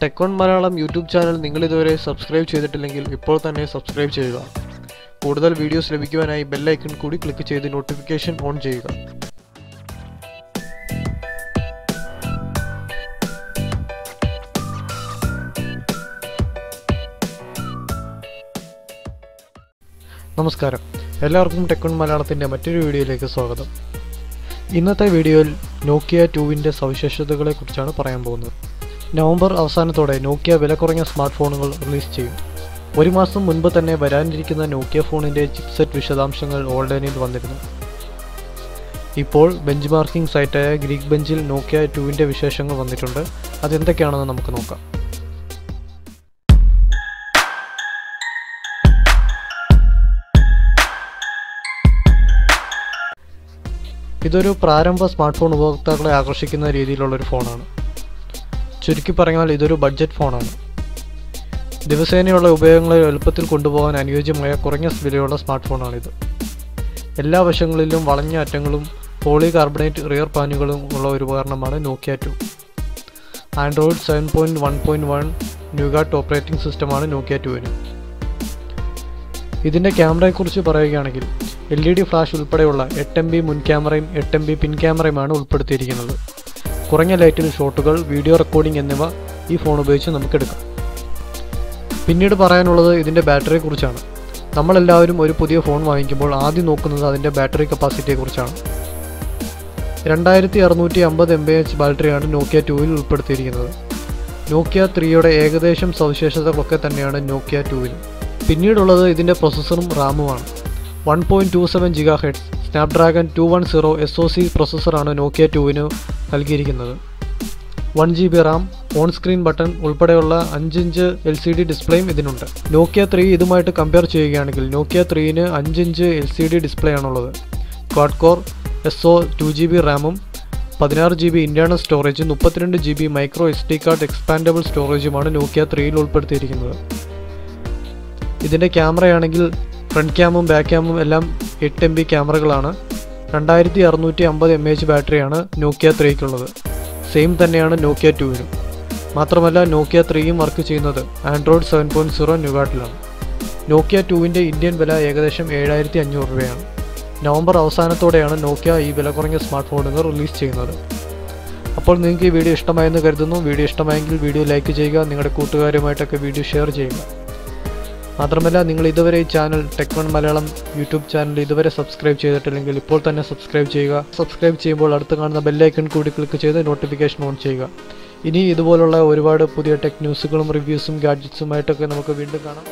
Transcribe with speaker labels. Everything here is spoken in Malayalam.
Speaker 1: Tech one Malayalam YouTube channel നിങ്ങൾ ഇതുവരെ സബ്സ്ക്രൈബ് ചെയ്തിട്ടില്ലെങ്കിൽ ഇപ്പോൾ തന്നെ സബ്സ്ക്രൈബ് ചെയ്യുക. കൂടുതൽ വീഡിയോസ് ലഭിക്കുവാനായി ബെൽ ഐക്കൺ കൂടി ക്ലിക്ക് ചെയ്ത് നോട്ടിഫിക്കേഷൻ ഓൺ ചെയ്യുക. നമസ്കാരം, എല്ലാവർക്കും ടെക് വൺ മലയാളത്തിൻ്റെ മറ്റൊരു വീഡിയോയിലേക്ക് സ്വാഗതം. ഇന്നത്തെ വീഡിയോയിൽ നോക്കിയ 2വിൻ്റെ സവിശേഷതകളെക്കുറിച്ചാണ് പറയാൻ പോകുന്നത്. നവംബർ അവസാനത്തോടെ നോക്കിയ വില കുറഞ്ഞ സ്മാർട്ട് ഫോണുകൾ റിലീസ് ചെയ്യും. ഒരു മാസം മുൻപ് തന്നെ വരാനിരിക്കുന്ന നോക്കിയ ഫോണിൻ്റെ ചിപ്സെറ്റ് വിശദാംശങ്ങൾ ഓൺലൈനിൽ വന്നിരുന്നു. ഇപ്പോൾ ബെഞ്ച് മാർക്കിംഗ് സൈറ്റായ ഗ്രീക്ക് ബെഞ്ചിൽ നോക്കിയ 2വിൻ്റെ വിശേഷങ്ങൾ വന്നിട്ടുണ്ട്. അതെന്തൊക്കെയാണെന്ന് നമുക്ക് നോക്കാം. ഇതൊരു പ്രാരംഭ സ്മാർട്ട് ഫോൺ ഉപഭോക്താക്കളെ ആകർഷിക്കുന്ന രീതിയിലുള്ളൊരു ഫോണാണ്. ചുരുക്കി പറഞ്ഞാൽ ഇതൊരു ബഡ്ജറ്റ് ഫോണാണ്. ദിവസേനയുള്ള ഉപയോഗങ്ങളെ എളുപ്പത്തിൽ കൊണ്ടുപോകാൻ അനുയോജ്യമായ കുറഞ്ഞ വിലയുള്ള സ്മാർട്ട് ഫോണാണിത്. എല്ലാ വശങ്ങളിലും വളഞ്ഞ അറ്റങ്ങളും പോളികാർബണേറ്റ് റിയർ പാനുകളും ഉള്ള ഒരു ഉപകരണമാണ് നോക്കിയ 2. ആൻഡ്രോയിഡ് 7.1.1 ന്യൂഗാട്ട് ഓപ്പറേറ്റിംഗ് സിസ്റ്റമാണ് നോക്കിയ 2വിന്. ഇതിൻ്റെ ക്യാമറയെക്കുറിച്ച് പറയുകയാണെങ്കിൽ LED ഫ്ലാഷ് ഉൾപ്പെടെയുള്ള 8MP മുൻ ക്യാമറയും 8MP പിൻ ക്യാമറയുമാണ് ഉൾപ്പെടുത്തിയിരിക്കുന്നത്. കുറഞ്ഞ ലൈറ്റിൽ ഷോട്ടുകൾ, വീഡിയോ റെക്കോർഡിംഗ് എന്നിവ ഈ ഫോൺ ഉപയോഗിച്ച് നമുക്കെടുക്കാം. പിന്നീട് പറയാനുള്ളത് ഇതിൻ്റെ ബാറ്ററിയെക്കുറിച്ചാണ്. നമ്മളെല്ലാവരും ഒരു പുതിയ ഫോൺ വാങ്ങിക്കുമ്പോൾ ആദ്യം നോക്കുന്നത് അതിൻ്റെ ബാറ്ററി കപ്പാസിറ്റിയെക്കുറിച്ചാണ്. 2650 mAh ബാറ്ററിയാണ് നോക്കിയ 2വിൽ ഉൾപ്പെടുത്തിയിരിക്കുന്നത്. നോക്കിയ 3യുടെ ഏകദേശം സവിശേഷതകളൊക്കെ തന്നെയാണ് നോക്കിയ 2വിൽ. പിന്നീടുള്ളത് ഇതിൻ്റെ പ്രൊസസ്സറും റാമുമാണ്. 1.27 GHz സ്നാപ്ഡ്രാഗൺ 210 SoC പ്രൊസസ്സറാണ് നോക്കിയ 2വിന് നൽകിയിരിക്കുന്നത്. 1 GB Ram, on screen button ഉൾപ്പെടെയുള്ള 5-ഇഞ്ച് LCD ഡിസ്പ്ലേയും ഇതിനുണ്ട്. നോക്കിയ 3 ഇതുമായിട്ട് കമ്പയർ ചെയ്യുകയാണെങ്കിൽ നോക്കിയ 3ന് 5-ഇഞ്ച് LCD ഡിസ്പ്ലേ ആണുള്ളത്. ക്വാഡ് കോർ SO 2 GB റാമും 16 GB ഇന്റേണൽ സ്റ്റോറേജും 32 GB micro SD card expandable സ്റ്റോറേജുമാണ് നോക്കിയ 3യിൽ ഉൾപ്പെടുത്തിയിരിക്കുന്നത്. ഇതിൻ്റെ ക്യാമറയാണെങ്കിൽ ഫ്രണ്ട് ക്യാമും ബാക്ക് ക്യാമും എല്ലാം 8MP ക്യാമറകളാണ്. 2650 mAh ബാറ്ററിയാണ് നോക്കിയ 3ക്കുള്ളത്. സെയിം തന്നെയാണ് നോക്കിയ 2വിനും. മാത്രമല്ല നോക്കിയ 3യും വർക്ക് ചെയ്യുന്നത് ആൻഡ്രോയിഡ് 7.0 ന്യൂഗാട്ടിലാണ്. നോക്കിയ 2വിൻ്റെ ഇന്ത്യൻ വില ഏകദേശം 7500 രൂപയാണ്. നവംബർ അവസാനത്തോടെയാണ് നോക്കിയ ഈ വില കുറഞ്ഞ സ്മാർട്ട് ഫോണുകൾ റിലീസ് ചെയ്യുന്നത്. അപ്പോൾ നിങ്ങൾക്ക് ഈ വീഡിയോ ഇഷ്ടമായെന്ന് കരുതുന്നു. വീഡിയോ ഇഷ്ടമായെങ്കിൽ വീഡിയോ ലൈക്ക് ചെയ്യുക, നിങ്ങളുടെ കൂട്ടുകാരുമായിട്ടൊക്കെ വീഡിയോ ഷെയർ ചെയ്യുക. മാത്രമല്ല, നിങ്ങൾ ഇതുവരെ ഈ channel tech one Malayalam YouTube channel ഇതുവരെ സബ്സ്ക്രൈബ് ചെയ്തിട്ടില്ലെങ്കിൽ ഇപ്പോൾ തന്നെ സബ്സ്ക്രൈബ് ചെയ്യുക. സബ്സ്ക്രൈബ് ചെയ്യുമ്പോൾ അടുത്ത് കാണുന്ന ബെല്ലൈക്കൺ കൂടി ക്ലിക്ക് ചെയ്ത് നോട്ടിഫിക്കേഷൻ ഓൺ ചെയ്യുക. ഇനി ഇതുപോലുള്ള ഒരുപാട് പുതിയ ടെക് ന്യൂസുകളും റിവ്യൂസും ഗാഡ്ജറ്റ്സുമായിട്ടൊക്കെ നമുക്ക് വീണ്ടും കാണാം.